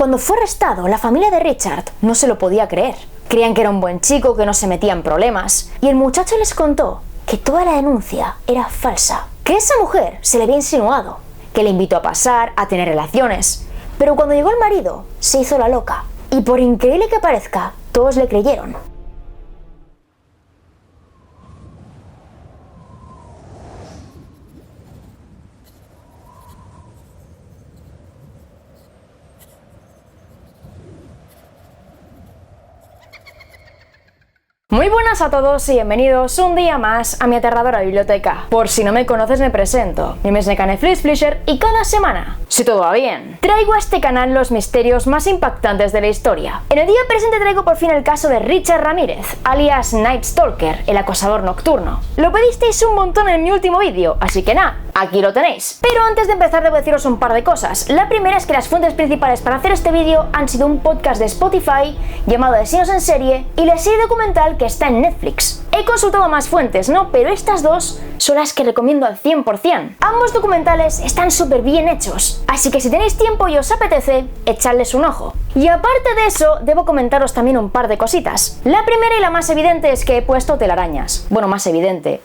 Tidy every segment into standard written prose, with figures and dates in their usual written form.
Cuando fue arrestado, la familia de Richard no se lo podía creer. Creían que era un buen chico, que no se metía en problemas, y el muchacho les contó que toda la denuncia era falsa, que esa mujer se le había insinuado, que le invitó a pasar, a tener relaciones, pero cuando llegó el marido, se hizo la loca, y por increíble que parezca, todos le creyeron. Muy buenas a todos y bienvenidos un día más a mi aterradora biblioteca. Por si no me conoces, me presento. Mi nombre es Nekane Flisher y cada semana, si todo va bien, traigo a este canal los misterios más impactantes de la historia. En el día presente traigo por fin el caso de Richard Ramírez, alias Night Stalker, el acosador nocturno. Lo pedisteis un montón en mi último vídeo, así que nada, aquí lo tenéis. Pero antes de empezar debo deciros un par de cosas. La primera es que las fuentes principales para hacer este vídeo han sido un podcast de Spotify llamado Asesinos en Serie y la serie documental que está en Netflix. He consultado más fuentes, ¿no? Pero estas dos son las que recomiendo al 100%. Ambos documentales están súper bien hechos, así que si tenéis tiempo y os apetece, echadles un ojo. Y aparte de eso, debo comentaros también un par de cositas. La primera y la más evidente es que he puesto telarañas. Bueno, más evidente,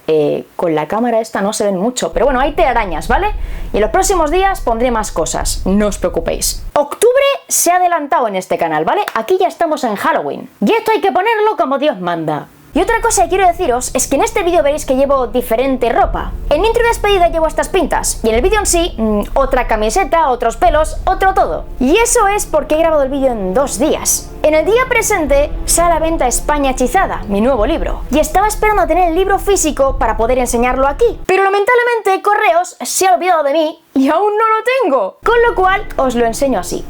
con la cámara esta no se ven mucho, pero bueno, hay telarañas, ¿vale? Y en los próximos días pondré más cosas, no os preocupéis. Octubre se ha adelantado en este canal, ¿vale? Aquí ya estamos en Halloween. Y esto hay que ponerlo como Dios manda. Y otra cosa que quiero deciros es que en este vídeo veréis que llevo diferente ropa. En intro y despedida llevo estas pintas y en el vídeo en sí, otra camiseta, otros pelos, otro todo. Y eso es porque he grabado el vídeo en 2 días. En el día presente sale a la venta España Hechizada, mi nuevo libro, y estaba esperando a tener el libro físico para poder enseñarlo aquí. Pero lamentablemente Correos se ha olvidado de mí y aún no lo tengo. Con lo cual os lo enseño así.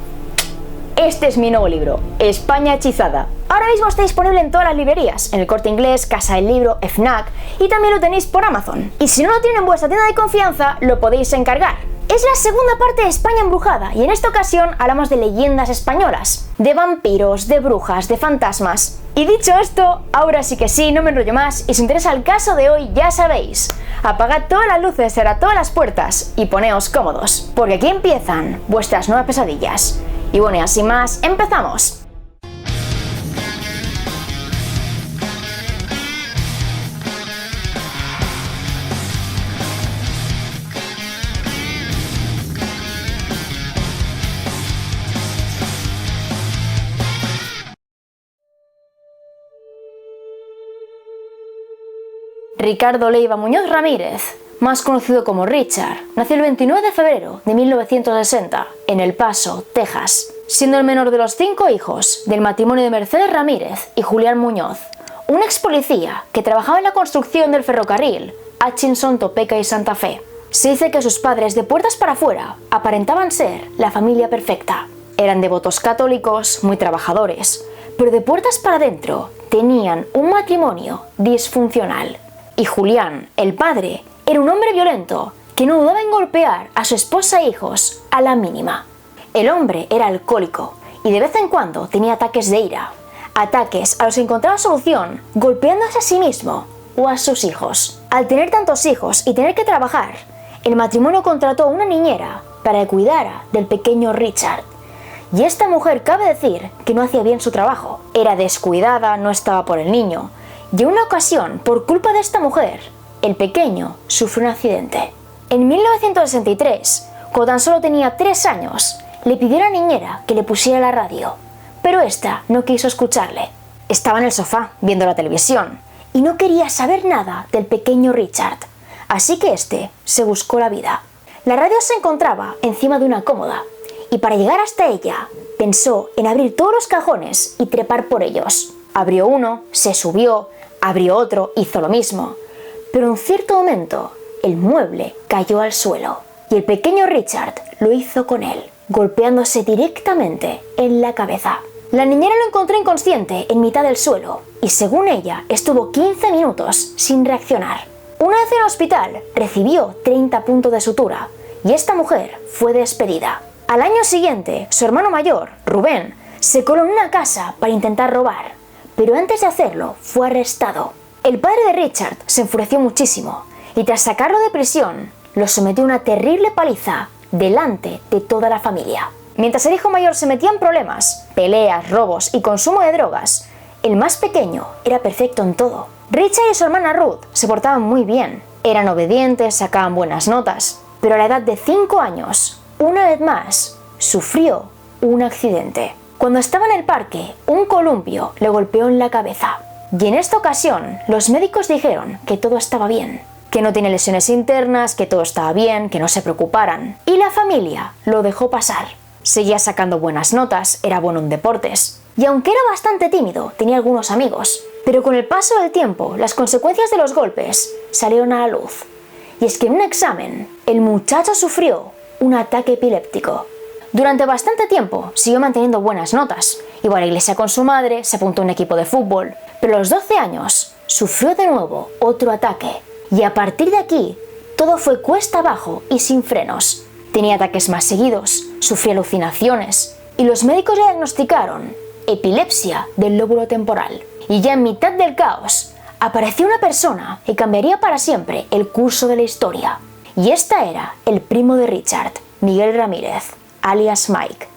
Este es mi nuevo libro, España Hechizada. Ahora mismo está disponible en todas las librerías, en el Corte Inglés, Casa del Libro, FNAC y también lo tenéis por Amazon. Y si no lo tienen en vuestra tienda de confianza, lo podéis encargar. Es la segunda parte de España Embrujada y en esta ocasión hablamos de leyendas españolas, de vampiros, de brujas, de fantasmas. Y dicho esto, ahora sí que sí, no me enrollo más y si os interesa el caso de hoy ya sabéis, apagad todas las luces, cerrad todas las puertas y poneos cómodos, porque aquí empiezan vuestras nuevas pesadillas. Y bueno, y así más, ¡empezamos! Ricardo Leiva Muñoz Ramírez, más conocido como Richard, nació el 29 de febrero de 1960 en El Paso, Texas, siendo el menor de los 5 hijos del matrimonio de Mercedes Ramírez y Julián Muñoz, un ex policía que trabajaba en la construcción del ferrocarril Hutchinson, Topeka y Santa Fe. Se dice que sus padres de puertas para afuera aparentaban ser la familia perfecta. Eran devotos católicos, muy trabajadores, pero de puertas para adentro tenían un matrimonio disfuncional. Y Julián, el padre, era un hombre violento que no dudaba en golpear a su esposa e hijos a la mínima. El hombre era alcohólico y de vez en cuando tenía ataques de ira, ataques a los que encontraba solución golpeándose a sí mismo o a sus hijos. Al tener tantos hijos y tener que trabajar, el matrimonio contrató a una niñera para que cuidara del pequeño Richard. Y esta mujer cabe decir que no hacía bien su trabajo, era descuidada, no estaba por el niño. Y en una ocasión, por culpa de esta mujer, el pequeño sufrió un accidente. En 1963, cuando tan solo tenía 3 años, le pidió a la niñera que le pusiera la radio, pero esta no quiso escucharle. Estaba en el sofá viendo la televisión y no quería saber nada del pequeño Richard, así que este se buscó la vida. La radio se encontraba encima de una cómoda y para llegar hasta ella pensó en abrir todos los cajones y trepar por ellos. Abrió uno, se subió, abrió otro, hizo lo mismo. Pero en cierto momento, el mueble cayó al suelo y el pequeño Richard lo hizo con él, golpeándose directamente en la cabeza. La niñera lo encontró inconsciente en mitad del suelo y según ella estuvo 15 minutos sin reaccionar. Una vez en el hospital recibió 30 puntos de sutura y esta mujer fue despedida. Al año siguiente, su hermano mayor, Rubén, se coló en una casa para intentar robar, pero antes de hacerlo fue arrestado. El padre de Richard se enfureció muchísimo y tras sacarlo de prisión, lo sometió a una terrible paliza delante de toda la familia. Mientras el hijo mayor se metía en problemas, peleas, robos y consumo de drogas, el más pequeño era perfecto en todo. Richard y su hermana Ruth se portaban muy bien, eran obedientes, sacaban buenas notas, pero a la edad de 5 años, una vez más, sufrió un accidente. Cuando estaba en el parque, un columpio le golpeó en la cabeza. Y en esta ocasión, los médicos dijeron que todo estaba bien, que no tiene lesiones internas, que todo estaba bien, que no se preocuparan. Y la familia lo dejó pasar. Seguía sacando buenas notas, era bueno en deportes. Y aunque era bastante tímido, tenía algunos amigos. Pero con el paso del tiempo, las consecuencias de los golpes salieron a la luz. Y es que en un examen, el muchacho sufrió un ataque epiléptico. Durante bastante tiempo siguió manteniendo buenas notas. Iba a la iglesia con su madre, se apuntó a un equipo de fútbol. Pero a los 12 años sufrió de nuevo otro ataque. Y a partir de aquí, todo fue cuesta abajo y sin frenos. Tenía ataques más seguidos, sufría alucinaciones. Y los médicos le diagnosticaron epilepsia del lóbulo temporal. Y ya en mitad del caos, apareció una persona que cambiaría para siempre el curso de la historia. Y esta era el primo de Richard, Miguel Ramírez, alias Mike.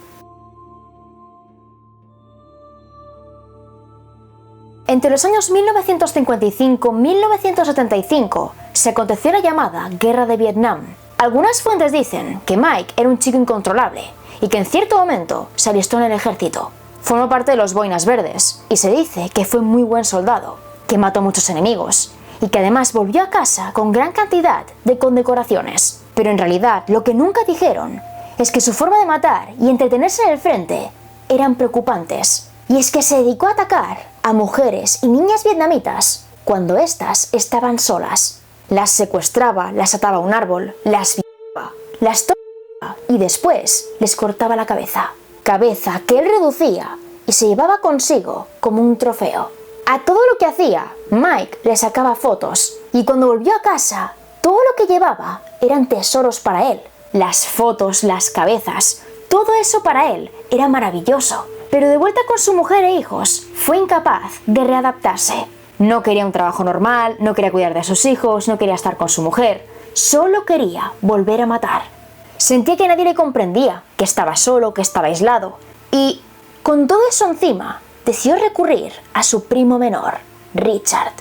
Entre los años 1955 y 1975 se aconteció la llamada Guerra de Vietnam. Algunas fuentes dicen que Mike era un chico incontrolable y que en cierto momento se alistó en el ejército. Formó parte de los Boinas Verdes y se dice que fue muy buen soldado, que mató a muchos enemigos y que además volvió a casa con gran cantidad de condecoraciones. Pero en realidad lo que nunca dijeron es que su forma de matar y entretenerse en el frente eran preocupantes. Y es que se dedicó a atacar a mujeres y niñas vietnamitas cuando éstas estaban solas. Las secuestraba, las ataba a un árbol, las violaba, las torturaba y después les cortaba la cabeza. Cabeza que él reducía y se llevaba consigo como un trofeo. A todo lo que hacía, Mike le sacaba fotos y cuando volvió a casa, todo lo que llevaba eran tesoros para él. Las fotos, las cabezas, todo eso para él era maravilloso. Pero de vuelta con su mujer e hijos, fue incapaz de readaptarse. No quería un trabajo normal, no quería cuidar de sus hijos, no quería estar con su mujer. Solo quería volver a matar. Sentía que nadie le comprendía, que estaba solo, que estaba aislado. Y, con todo eso encima, decidió recurrir a su primo menor, Richard.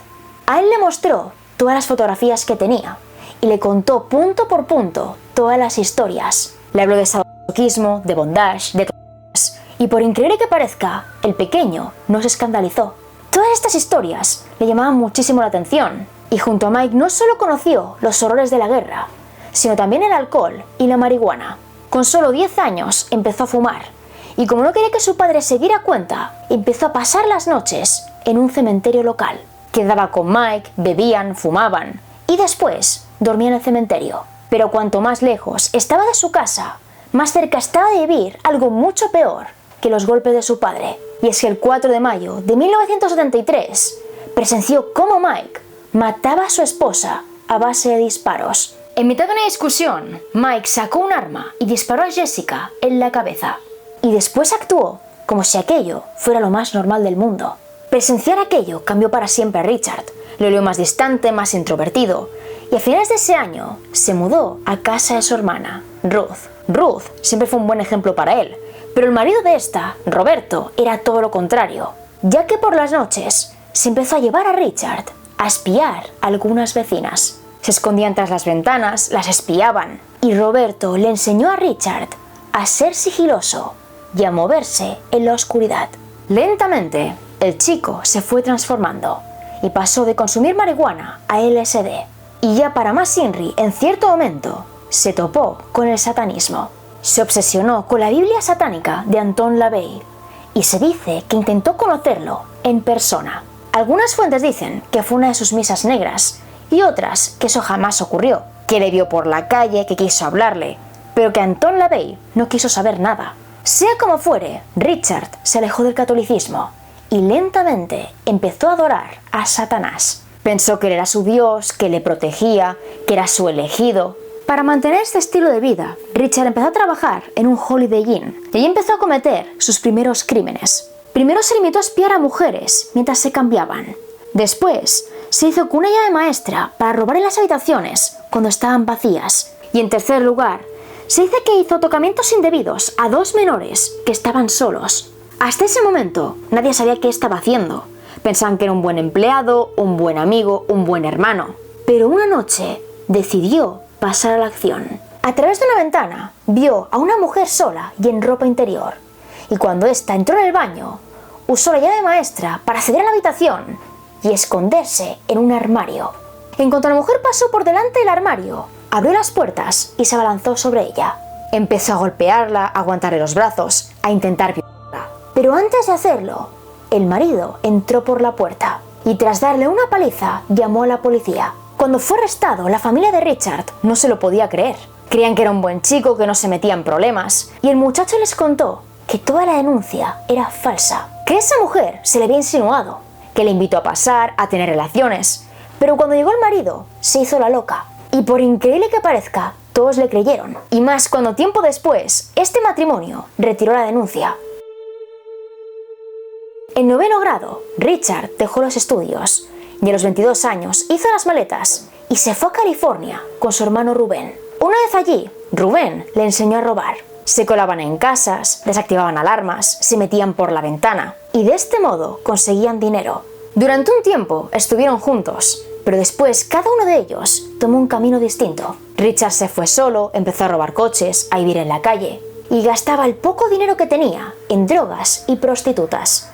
A él le mostró todas las fotografías que tenía y le contó punto por punto todas las historias. Le habló de sadomasoquismo, de bondage, de torturas. Y por increíble que parezca, el pequeño no se escandalizó. Todas estas historias le llamaban muchísimo la atención. Y junto a Mike no solo conoció los horrores de la guerra, sino también el alcohol y la marihuana. Con solo 10 años empezó a fumar. Y como no quería que su padre se diera cuenta, empezó a pasar las noches en un cementerio local. Quedaba con Mike, bebían, fumaban y después dormía en el cementerio. Pero cuanto más lejos estaba de su casa, más cerca estaba de vivir algo mucho peor que los golpes de su padre. Y es que el 4 de mayo de 1973 presenció cómo Mike mataba a su esposa a base de disparos. En mitad de una discusión, Mike sacó un arma y disparó a Jessica en la cabeza. Y después actuó como si aquello fuera lo más normal del mundo. Presenciar aquello cambió para siempre a Richard. Lo vio más distante, más introvertido. Y a finales de ese año se mudó a casa de su hermana, Ruth. Ruth siempre fue un buen ejemplo para él. Pero el marido de esta, Roberto, era todo lo contrario, ya que por las noches se empezó a llevar a Richard a espiar a algunas vecinas. Se escondían tras las ventanas, las espiaban, y Roberto le enseñó a Richard a ser sigiloso y a moverse en la oscuridad. Lentamente, el chico se fue transformando y pasó de consumir marihuana a LSD. Y ya para más Inri, en cierto momento, se topó con el satanismo. Se obsesionó con la Biblia satánica de Anton LaVey y se dice que intentó conocerlo en persona. Algunas fuentes dicen que fue una de sus misas negras y otras que eso jamás ocurrió, que le vio por la calle, que quiso hablarle, pero que Anton LaVey no quiso saber nada. Sea como fuere, Richard se alejó del catolicismo y lentamente empezó a adorar a Satanás. Pensó que él era su Dios, que le protegía, que era su elegido. Para mantener este estilo de vida, Richard empezó a trabajar en un Holiday Inn y ahí empezó a cometer sus primeros crímenes. Primero se limitó a espiar a mujeres mientras se cambiaban. Después, se hizo con una llave maestra para robar en las habitaciones cuando estaban vacías. Y en tercer lugar, Se dice que hizo tocamientos indebidos a 2 menores que estaban solos. Hasta ese momento nadie sabía qué estaba haciendo. Pensaban que era un buen empleado, un buen amigo, un buen hermano. Pero una noche decidió pasar a la acción. A través de una ventana vio a una mujer sola y en ropa interior. Y cuando ésta entró en el baño, usó la llave maestra para acceder a la habitación y esconderse en un armario. En cuanto la mujer pasó por delante del armario, abrió las puertas y se abalanzó sobre ella. Empezó a golpearla, a aguantarle los brazos, a intentar violarla. Pero antes de hacerlo, el marido entró por la puerta y tras darle una paliza llamó a la policía. Cuando fue arrestado, la familia de Richard no se lo podía creer. Creían que era un buen chico, que no se metía en problemas, y el muchacho les contó que toda la denuncia era falsa, que esa mujer se le había insinuado, que le invitó a pasar, a tener relaciones, pero cuando llegó el marido se hizo la loca, y por increíble que parezca, todos le creyeron, y más cuando tiempo después este matrimonio retiró la denuncia. En 9º grado, Richard dejó los estudios y a los 22 años hizo las maletas y se fue a California con su hermano Rubén. Una vez allí, Rubén le enseñó a robar. Se colaban en casas, desactivaban alarmas, se metían por la ventana y de este modo conseguían dinero. Durante un tiempo estuvieron juntos, pero después cada uno de ellos tomó un camino distinto. Richard se fue solo, empezó a robar coches, a vivir en la calle y gastaba el poco dinero que tenía en drogas y prostitutas.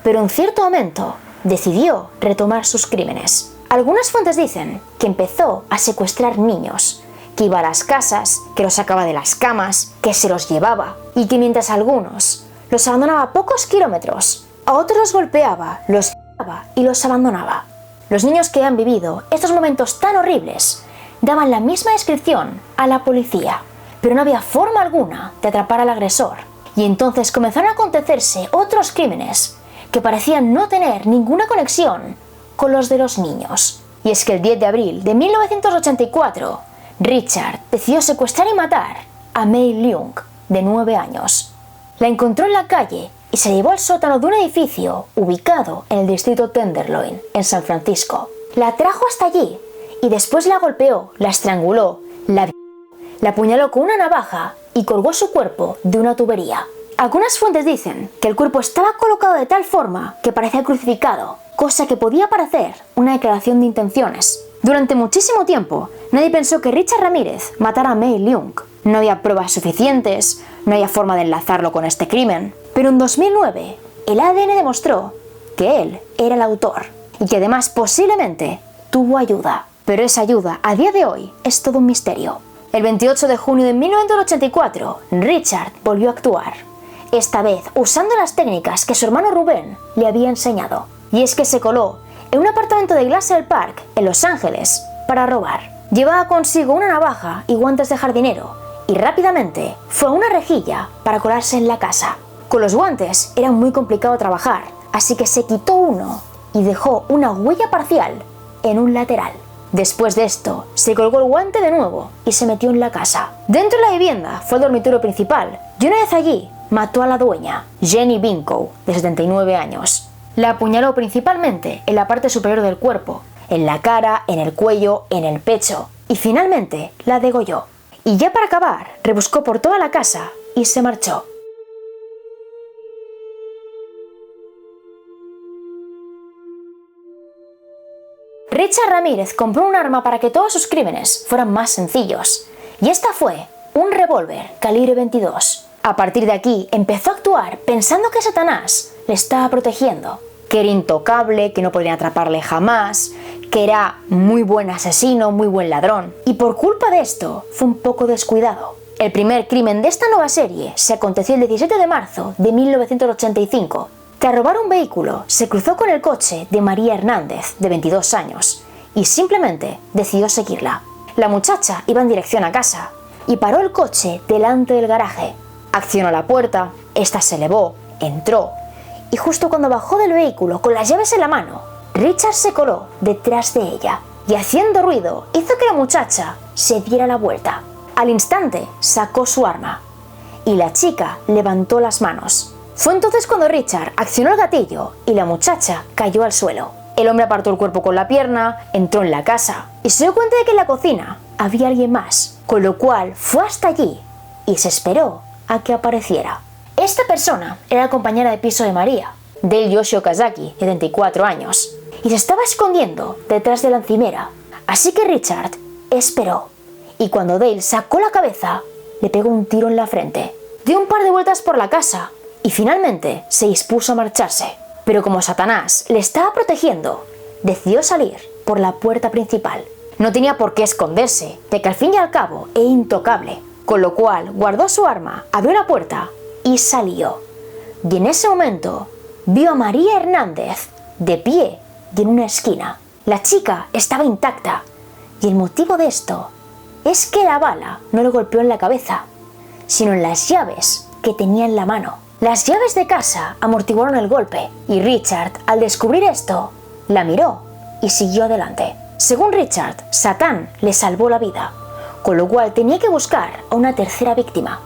Pero en cierto momento decidió retomar sus crímenes. Algunas fuentes dicen que empezó a secuestrar niños, que iba a las casas, que los sacaba de las camas, que se los llevaba y que mientras algunos los abandonaba a pocos kilómetros, a otros los golpeaba, los violaba y los abandonaba. Los niños que han vivido estos momentos tan horribles daban la misma descripción a la policía, pero no había forma alguna de atrapar al agresor. Y entonces comenzaron a acontecerse otros crímenes que parecían no tener ninguna conexión con los de los niños. Y es que el 10 de abril de 1984, Richard decidió secuestrar y matar a Mei Leung, de 9 años. La encontró en la calle y se llevó al sótano de un edificio ubicado en el distrito Tenderloin, en San Francisco. La trajo hasta allí y después la golpeó, la estranguló, la apuñaló con una navaja y colgó su cuerpo de una tubería. Algunas fuentes dicen que el cuerpo estaba colocado de tal forma que parecía crucificado, cosa que podía parecer una declaración de intenciones. Durante muchísimo tiempo, nadie pensó que Richard Ramírez matara a Mei Leung. No había pruebas suficientes, no había forma de enlazarlo con este crimen. Pero en 2009, el ADN demostró que él era el autor y que además posiblemente tuvo ayuda. Pero esa ayuda, a día de hoy, es todo un misterio. El 28 de junio de 1984, Richard volvió a actuar. Esta vez usando las técnicas que su hermano Rubén le había enseñado. Y es que se coló en un apartamento de Glacial Park, en Los Ángeles, para robar. Llevaba consigo una navaja y guantes de jardinero, y rápidamente fue a una rejilla para colarse en la casa. Con los guantes era muy complicado trabajar, así que se quitó uno y dejó una huella parcial en un lateral. Después de esto, se colgó el guante de nuevo y se metió en la casa. Dentro de la vivienda fue el dormitorio principal, y una vez allí, mató a la dueña, Jenny Binkow, de 79 años. La apuñaló principalmente en la parte superior del cuerpo, en la cara, en el cuello, en el pecho, y finalmente la degolló. Y ya para acabar, rebuscó por toda la casa y se marchó. Richard Ramírez compró un arma para que todos sus crímenes fueran más sencillos, y esta fue un revólver calibre 22. A partir de aquí empezó a actuar pensando que Satanás le estaba protegiendo, que era intocable, que no podrían atraparle jamás, que era muy buen asesino, muy buen ladrón, y por culpa de esto fue un poco descuidado. El primer crimen de esta nueva serie se aconteció el 17 de marzo de 1985. Tras robar un vehículo, se cruzó con el coche de María Hernández, de 22 años, y simplemente decidió seguirla. La muchacha iba en dirección a casa y paró el coche delante del garaje. Accionó la puerta, esta se elevó, entró, y justo cuando bajó del vehículo con las llaves en la mano, Richard se coló detrás de ella y haciendo ruido hizo que la muchacha se diera la vuelta. Al instante sacó su arma y la chica levantó las manos. Fue entonces cuando Richard accionó el gatillo y la muchacha cayó al suelo. El hombre apartó el cuerpo con la pierna, entró en la casa y se dio cuenta de que en la cocina había alguien más, con lo cual fue hasta allí y se esperó a que apareciera. Esta persona era la compañera de piso de María, Dale Yoshi Okazaki, de 34 años, y se estaba escondiendo detrás de la encimera. Así que Richard esperó, y cuando Dale sacó la cabeza, le pegó un tiro en la frente. Dio un par de vueltas por la casa y finalmente se dispuso a marcharse. Pero como Satanás le estaba protegiendo, decidió salir por la puerta principal. No tenía por qué esconderse, de que al fin y al cabo era intocable, con lo cual guardó su arma, abrió la puerta y salió. Y en ese momento vio a María Hernández de pie y en una esquina. La chica estaba intacta y el motivo de esto es que la bala no le golpeó en la cabeza, sino en las llaves que tenía en la mano. Las llaves de casa amortiguaron el golpe y Richard, al descubrir esto, la miró y siguió adelante. Según Richard, Satán le salvó la vida, con lo cual tenía que buscar a una tercera víctima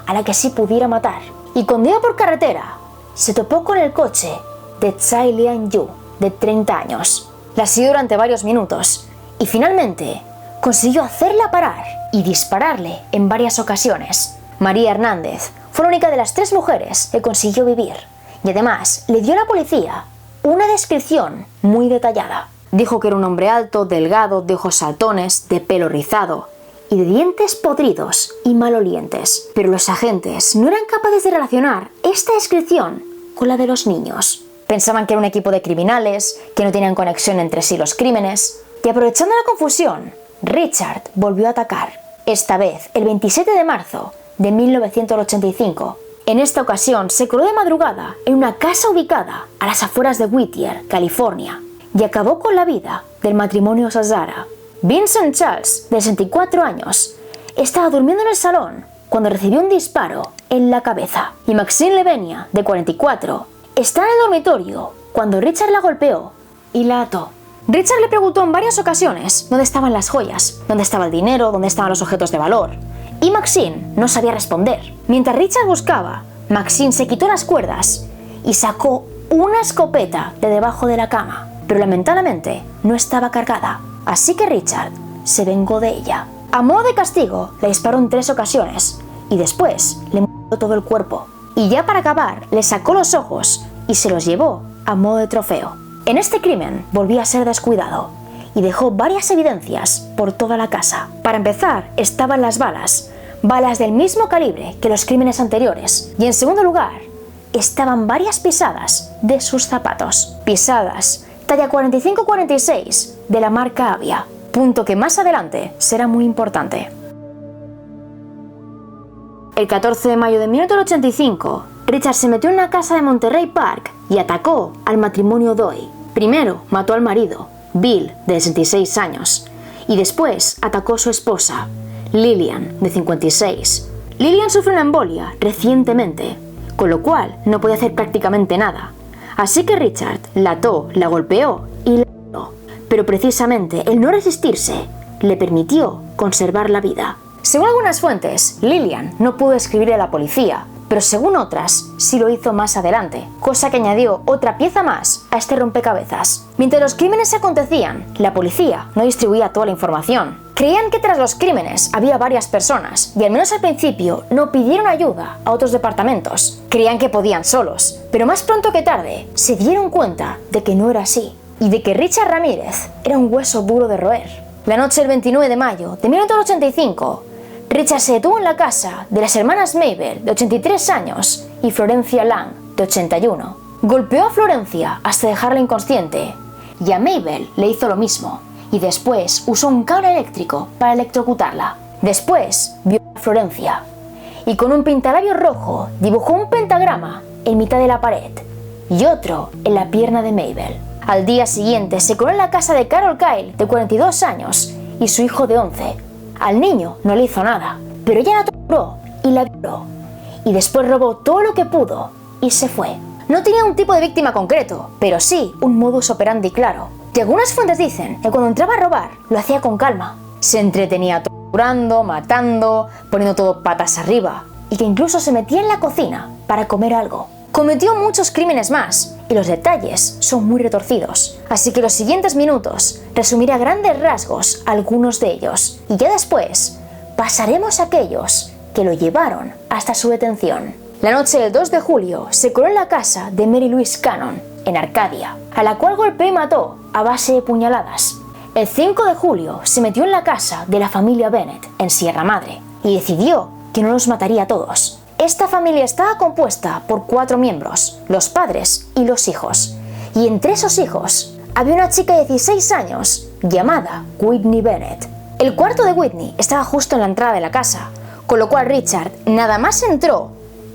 a la que sí pudiera matar. Y cuando iba por carretera, se topó con el coche de Tsai Lian-yu, de 30 años. La siguió durante varios minutos y finalmente consiguió hacerla parar y dispararle en varias ocasiones. María Hernández fue la única de las 3 mujeres que consiguió vivir y además le dio a la policía una descripción muy detallada. Dijo que era un hombre alto, delgado, de ojos saltones, de pelo rizado y de dientes podridos y malolientes. Pero los agentes no eran capaces de relacionar esta descripción con la de los niños. Pensaban que era un equipo de criminales, que no tenían conexión entre sí los crímenes. Y aprovechando la confusión, Richard volvió a atacar, esta vez el 27 de marzo de 1985. En esta ocasión se coló de madrugada en una casa ubicada a las afueras de Whittier, California, y acabó con la vida del matrimonio Zazara. Vincent Charles, de 64 años, estaba durmiendo en el salón cuando recibió un disparo en la cabeza, y Maxine Levenia, de 44, estaba en el dormitorio cuando Richard la golpeó y la ató. Richard le preguntó en varias ocasiones dónde estaban las joyas, dónde estaba el dinero, dónde estaban los objetos de valor, y Maxine no sabía responder. Mientras Richard buscaba, Maxine se quitó las cuerdas y sacó una escopeta de debajo de la cama, pero lamentablemente no estaba cargada, así que Richard se vengó de ella. A modo de castigo, le disparó en 3 ocasiones y después le murió todo el cuerpo. Y ya para acabar, le sacó los ojos y se los llevó a modo de trofeo. En este crimen volvía a ser descuidado y dejó varias evidencias por toda la casa. Para empezar, estaban las balas del mismo calibre que los crímenes anteriores. Y en segundo lugar, estaban varias pisadas de sus zapatos. Pisadas talla 45-46 de la marca Avia, punto que más adelante será muy importante. El 14 de mayo de 1985, Richard se metió en una casa de Monterey Park y atacó al matrimonio Doi. Primero mató al marido, Bill, de 66 años, y después atacó a su esposa, Lillian, de 56. Lillian sufrió una embolia recientemente, con lo cual no podía hacer prácticamente nada. Así que Richard la ató, la golpeó y la violó. Pero precisamente el no resistirse le permitió conservar la vida. Según algunas fuentes, Lillian no pudo escribirle a la policía, pero según otras, sí lo hizo más adelante, cosa que añadió otra pieza más a este rompecabezas. Mientras los crímenes acontecían, la policía no distribuía toda la información. Creían que tras los crímenes había varias personas, y al menos al principio no pidieron ayuda a otros departamentos. Creían que podían solos, pero más pronto que tarde se dieron cuenta de que no era así, y de que Richard Ramírez era un hueso duro de roer. La noche del 29 de mayo de 1985, Richard se detuvo en la casa de las hermanas Mabel, de 83 años, y Florencia Lang, de 81. Golpeó a Florencia hasta dejarla inconsciente, y a Mabel le hizo lo mismo, y después usó un cable eléctrico para electrocutarla. Después vio a Florencia, y con un pintalabios rojo dibujó un pentagrama en mitad de la pared, y otro en la pierna de Mabel. Al día siguiente se coló en la casa de Carol Kyle, de 42 años, y su hijo de 11. Al niño no le hizo nada, pero ella la torturó y la violó. Y después robó todo lo que pudo y se fue. No tenía un tipo de víctima concreto, pero sí un modus operandi claro. Y algunas fuentes dicen que cuando entraba a robar lo hacía con calma. Se entretenía torturando, matando, poniendo todo patas arriba, y que incluso se metía en la cocina para comer algo. Cometió muchos crímenes más, y los detalles son muy retorcidos, así que los siguientes minutos resumiré a grandes rasgos algunos de ellos, y ya después pasaremos a aquellos que lo llevaron hasta su detención. La noche del 2 de julio se coló en la casa de Mary Louise Cannon, en Arcadia, a la cual golpeó y mató a base de puñaladas. El 5 de julio se metió en la casa de la familia Bennett, en Sierra Madre, y decidió que no los mataría a todos. Esta familia estaba compuesta por 4 miembros, los padres y los hijos. Y entre esos hijos había una chica de 16 años llamada Whitney Bennett. El cuarto de Whitney estaba justo en la entrada de la casa, con lo cual Richard nada más entró,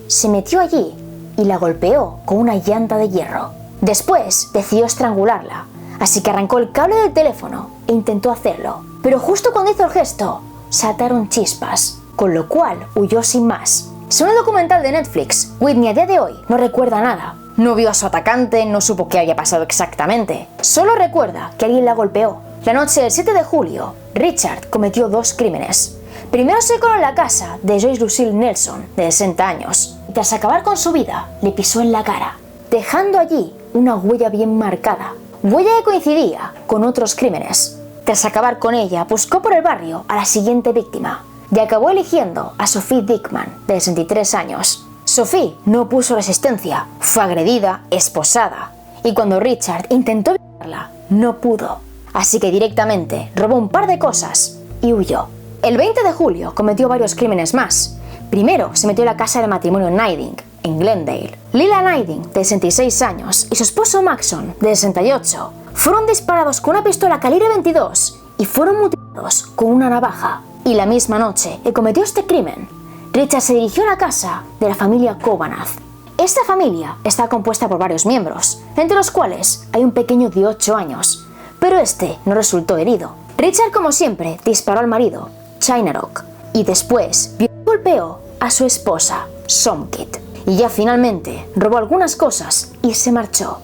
se metió allí y la golpeó con una llanta de hierro. Después decidió estrangularla, así que arrancó el cable del teléfono e intentó hacerlo. Pero justo cuando hizo el gesto, saltaron chispas, con lo cual huyó sin más. Según el documental de Netflix, Whitney a día de hoy no recuerda nada. No vio a su atacante, no supo qué había pasado exactamente. Solo recuerda que alguien la golpeó. La noche del 7 de julio, Richard cometió 2 crímenes. Primero se coló en la casa de Joyce Lucille Nelson, de 60 años. Y tras acabar con su vida, le pisó en la cara, dejando allí una huella bien marcada. Huella que coincidía con otros crímenes. Tras acabar con ella, buscó por el barrio a la siguiente víctima y acabó eligiendo a Sophie Dickman, de 63 años. Sophie no opuso resistencia, fue agredida, esposada, y cuando Richard intentó violarla, no pudo. Así que directamente robó un par de cosas y huyó. El 20 de julio cometió varios crímenes más. Primero se metió en la casa del matrimonio Niding, en Glendale. Lila Niding, de 66 años, y su esposo Maxon, de 68, fueron disparados con una pistola calibre 22 y fueron mutilados con una navaja. Y la misma noche que cometió este crimen, Richard se dirigió a la casa de la familia Kovanaz. Esta familia está compuesta por varios miembros, entre los cuales hay un pequeño de 8 años, pero este no resultó herido. Richard, como siempre, disparó al marido, China Rock, y después golpeó a su esposa, Somkit. Y ya finalmente robó algunas cosas y se marchó,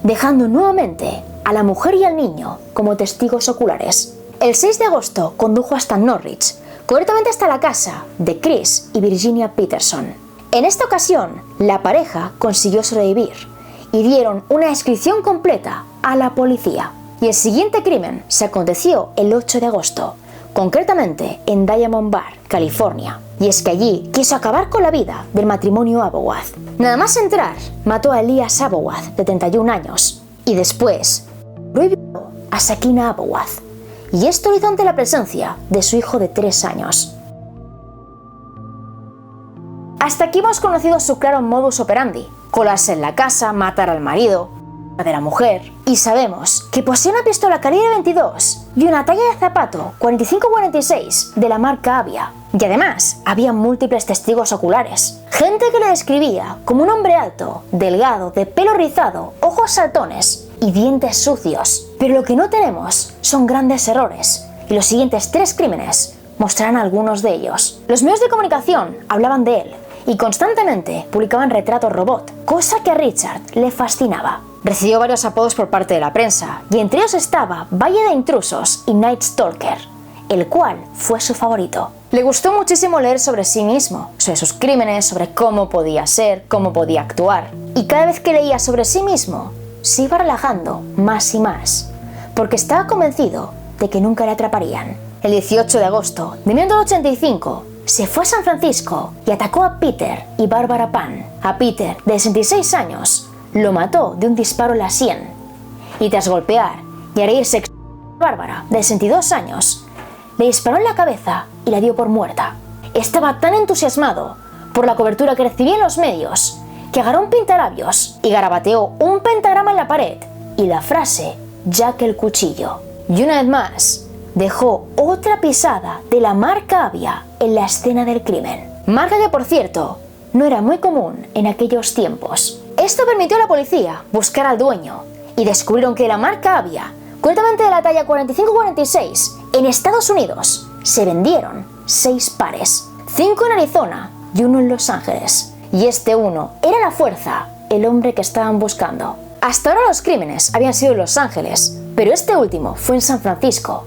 dejando nuevamente a la mujer y al niño como testigos oculares. El 6 de agosto condujo hasta Norwich, concretamente hasta la casa de Chris y Virginia Peterson. En esta ocasión, la pareja consiguió sobrevivir y dieron una descripción completa a la policía. Y el siguiente crimen se aconteció el 8 de agosto, concretamente en Diamond Bar, California. Y es que allí quiso acabar con la vida del matrimonio Abowath. Nada más entrar, mató a Elias Abowath, de 31 años, y después prohibió a Sakina Abowath. Y esto lo hizo ante la presencia de su hijo de 3 años. Hasta aquí hemos conocido su claro modus operandi: colarse en la casa, matar al marido de la mujer, y sabemos que posee una pistola calibre 22 y una talla de zapato 45-46 de la marca Avia. Y además, había múltiples testigos oculares, gente que le describía como un hombre alto, delgado, de pelo rizado, ojos saltones y dientes sucios. Pero lo que no tenemos son grandes errores, y los siguientes 3 crímenes mostrarán algunos de ellos. Los medios de comunicación hablaban de él y constantemente publicaban retratos robot, cosa que a Richard le fascinaba. Recibió varios apodos por parte de la prensa, y entre ellos estaba Valle de Intrusos y Night Stalker, el cual fue su favorito. Le gustó muchísimo leer sobre sí mismo, sobre sus crímenes, sobre cómo podía ser, cómo podía actuar. Y cada vez que leía sobre sí mismo, se iba relajando más y más, porque estaba convencido de que nunca le atraparían. El 18 de agosto de 1985, se fue a San Francisco y atacó a Peter y Barbara Pan. A Peter, de 66 años, lo mató de un disparo en la sien. Y tras golpear y agredir sexualmente a Bárbara, de 62 años, le disparó en la cabeza y la dio por muerta. Estaba tan entusiasmado por la cobertura que recibía en los medios que agarró un pintalabios y garabateó un pentagrama en la pared y la frase «Jack el cuchillo». Y una vez más, dejó otra pisada de la marca Avia en la escena del crimen. Marca que, por cierto, no era muy común en aquellos tiempos. Esto permitió a la policía buscar al dueño y descubrieron que la marca Avia, concretamente de la talla 45-46, en Estados Unidos se vendieron 6 pares, 5 en Arizona y 1 en Los Ángeles. Y este uno era la fuerza, el hombre que estaban buscando. Hasta ahora los crímenes habían sido en Los Ángeles, pero este último fue en San Francisco,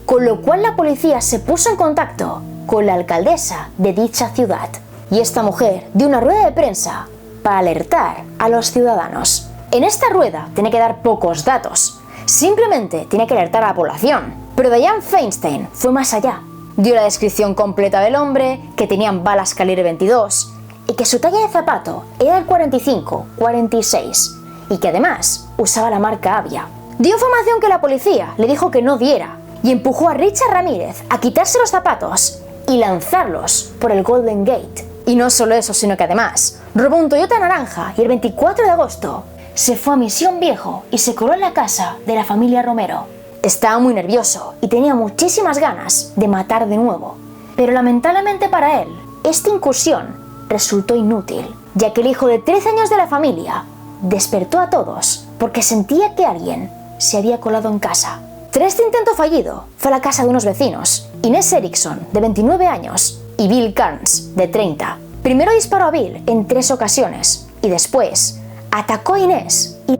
con lo cual la policía se puso en contacto con la alcaldesa de dicha ciudad. Y esta mujer dio una rueda de prensa para alertar a los ciudadanos. En esta rueda tenía que dar pocos datos, simplemente tenía que alertar a la población. Pero Dianne Feinstein fue más allá. Dio la descripción completa del hombre, que tenían balas calibre 22 y que su talla de zapato era el 45-46 y que además usaba la marca Avia. Dio información que la policía le dijo que no diera y empujó a Richard Ramírez a quitarse los zapatos y lanzarlos por el Golden Gate. Y no solo eso, sino que además robó un Toyota naranja y el 24 de agosto se fue a Misión Viejo y se coló en la casa de la familia Romero. Estaba muy nervioso y tenía muchísimas ganas de matar de nuevo, pero lamentablemente para él, esta incursión resultó inútil, ya que el hijo de 13 años de la familia despertó a todos porque sentía que alguien se había colado en casa. Tras este intento fallido, fue a la casa de unos vecinos, Inés Erickson, de 29 años, y Bill Carnes, de 30. Primero disparó a Bill en 3 ocasiones y después atacó a Inés y,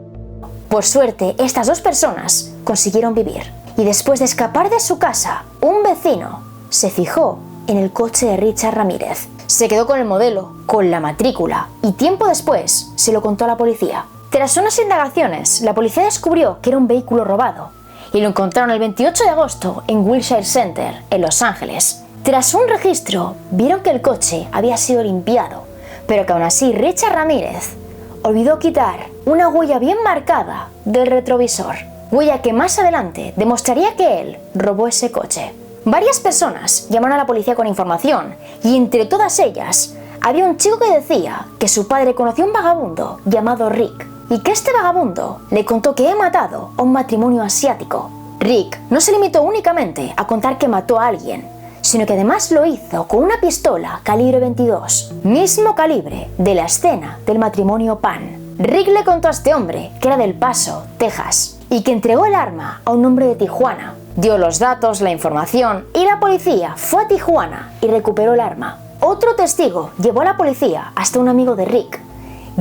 por suerte, estas 2 personas consiguieron vivir. Y después de escapar de su casa, un vecino se fijó en el coche de Richard Ramírez. Se quedó con el modelo, con la matrícula y tiempo después se lo contó a la policía. Tras unas indagaciones, la policía descubrió que era un vehículo robado y lo encontraron el 28 de agosto en Wilshire Center, en Los Ángeles. Tras un registro, vieron que el coche había sido limpiado, pero que aún así Richard Ramírez olvidó quitar una huella bien marcada del retrovisor, huella que más adelante demostraría que él robó ese coche. Varias personas llamaron a la policía con información y entre todas ellas había un chico que decía que su padre conoció a un vagabundo llamado Rick y que este vagabundo le contó que había matado a un matrimonio asiático. Rick no se limitó únicamente a contar que mató a alguien, sino que además lo hizo con una pistola calibre 22, mismo calibre de la escena del matrimonio Pan. Rick le contó a este hombre que era del Paso, Texas, y que entregó el arma a un hombre de Tijuana. Dio los datos, la información, y la policía fue a Tijuana y recuperó el arma. Otro testigo llevó a la policía hasta un amigo de Rick,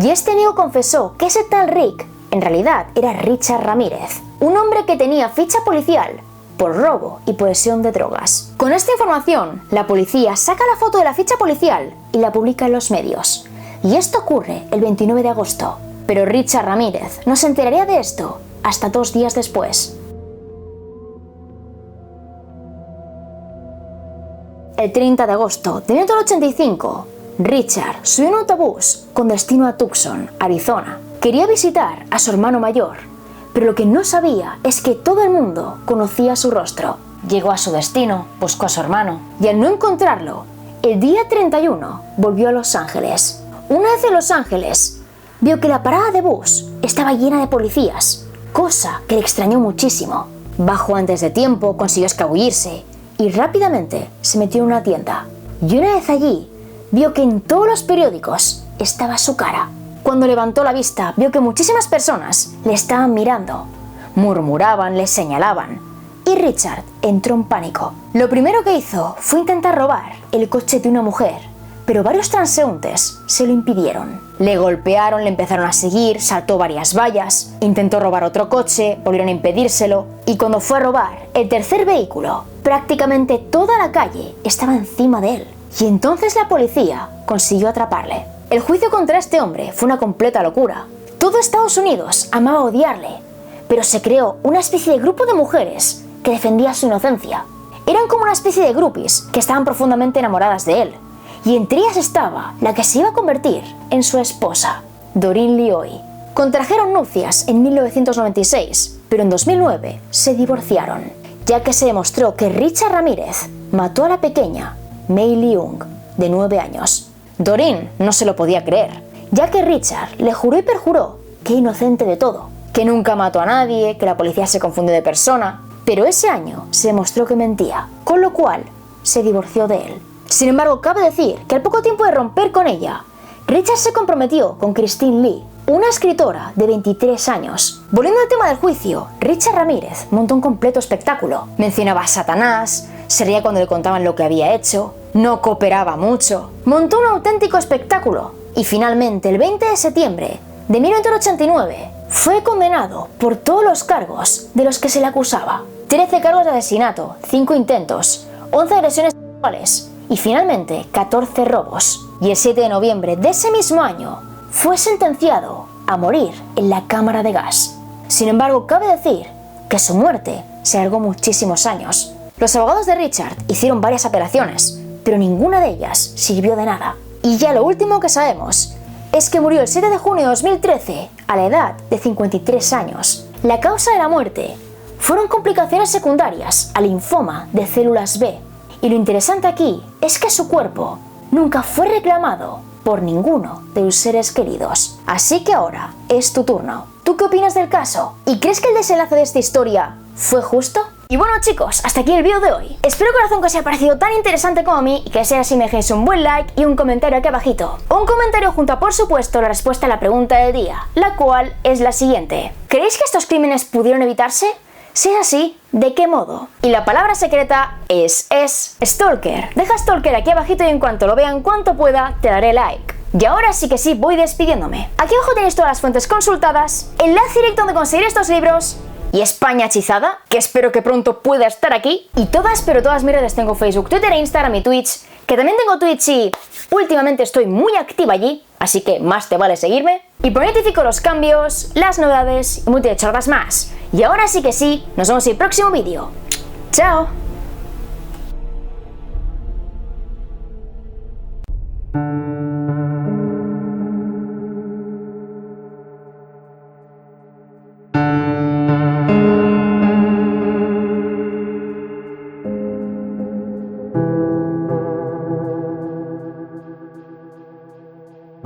y este amigo confesó que ese tal Rick en realidad era Richard Ramírez, un hombre que tenía ficha policial por robo y posesión de drogas. Con esta información, la policía saca la foto de la ficha policial y la publica en los medios. Y esto ocurre el 29 de agosto. Pero Richard Ramírez no se enteraría de esto hasta 2 días después. El 30 de agosto de 1985, Richard subió en un autobús con destino a Tucson, Arizona. Quería visitar a su hermano mayor, pero lo que no sabía es que todo el mundo conocía su rostro. Llegó a su destino, buscó a su hermano, y al no encontrarlo, el día 31 volvió a Los Ángeles. Una vez en Los Ángeles, vio que la parada de bus estaba llena de policías, cosa que le extrañó muchísimo. Bajó antes de tiempo, consiguió escabullirse y rápidamente se metió en una tienda. Y una vez allí, vio que en todos los periódicos estaba su cara. Cuando levantó la vista, vio que muchísimas personas le estaban mirando, murmuraban, le señalaban, y Richard entró en pánico. Lo primero que hizo fue intentar robar el coche de una mujer, pero varios transeúntes se lo impidieron. Le golpearon, le empezaron a seguir, saltó varias vallas, intentó robar otro coche, volvieron a impedírselo, y cuando fue a robar el tercer vehículo, prácticamente toda la calle estaba encima de él, y entonces la policía consiguió atraparle. El juicio contra este hombre fue una completa locura. Todo Estados Unidos amaba odiarle, pero se creó una especie de grupo de mujeres que defendía su inocencia. Eran como una especie de groupies que estaban profundamente enamoradas de él, y entre ellas estaba la que se iba a convertir en su esposa, Doreen Lioy. Contrajeron nupcias en 1996, pero en 2009 se divorciaron, ya que se demostró que Richard Ramírez mató a la pequeña Mei Leung, de 9 años. Doreen no se lo podía creer, ya que Richard le juró y perjuró que era inocente de todo, que nunca mató a nadie, que la policía se confundió de persona, pero ese año se demostró que mentía, con lo cual se divorció de él. Sin embargo, cabe decir que al poco tiempo de romper con ella, Richard se comprometió con Christine Lee, una escritora de 23 años. Volviendo al tema del juicio, Richard Ramírez montó un completo espectáculo. Mencionaba a Satanás, se reía cuando le contaban lo que había hecho, no cooperaba mucho. Montó un auténtico espectáculo y finalmente el 20 de septiembre de 1989 fue condenado por todos los cargos de los que se le acusaba. 13 cargos de asesinato, 5 intentos, 11 agresiones sexuales y finalmente 14 robos. Y el 7 de noviembre de ese mismo año fue sentenciado a morir en la cámara de gas. Sin embargo, cabe decir que su muerte se alargó muchísimos años, Los abogados de Richard hicieron varias apelaciones, pero ninguna de ellas sirvió de nada. Y ya lo último que sabemos es que murió el 7 de junio de 2013 a la edad de 53 años. La causa de la muerte fueron complicaciones secundarias al linfoma de células B. Y lo interesante aquí es que su cuerpo nunca fue reclamado por ninguno de sus seres queridos. Así que ahora es tu turno. ¿Tú qué opinas del caso? ¿Y crees que el desenlace de esta historia fue justo? Y bueno chicos, hasta aquí el vídeo de hoy. Espero corazón que os haya parecido tan interesante como a mí y que sea así me dejéis un buen like y un comentario aquí abajito. Un comentario junto a por supuesto la respuesta a la pregunta del día, la cual es la siguiente. ¿Creéis que estos crímenes pudieron evitarse? Si es así, ¿de qué modo? Y la palabra secreta es Stalker. Deja Stalker aquí abajito y en cuanto lo vea en cuanto pueda, te daré like. Y ahora sí que sí, voy despidiéndome. Aquí abajo tenéis todas las fuentes consultadas, enlace directo donde conseguir estos libros y España hechizada, que espero que pronto pueda estar aquí. Y todas, pero todas mis redes, tengo Facebook, Twitter e Instagram y Twitch, que también tengo Twitch y últimamente estoy muy activa allí, así que más te vale seguirme. Y por ahí notifico los cambios, las novedades y muchas chorradas más. Y ahora sí que sí, nos vemos en el próximo vídeo. ¡Chao!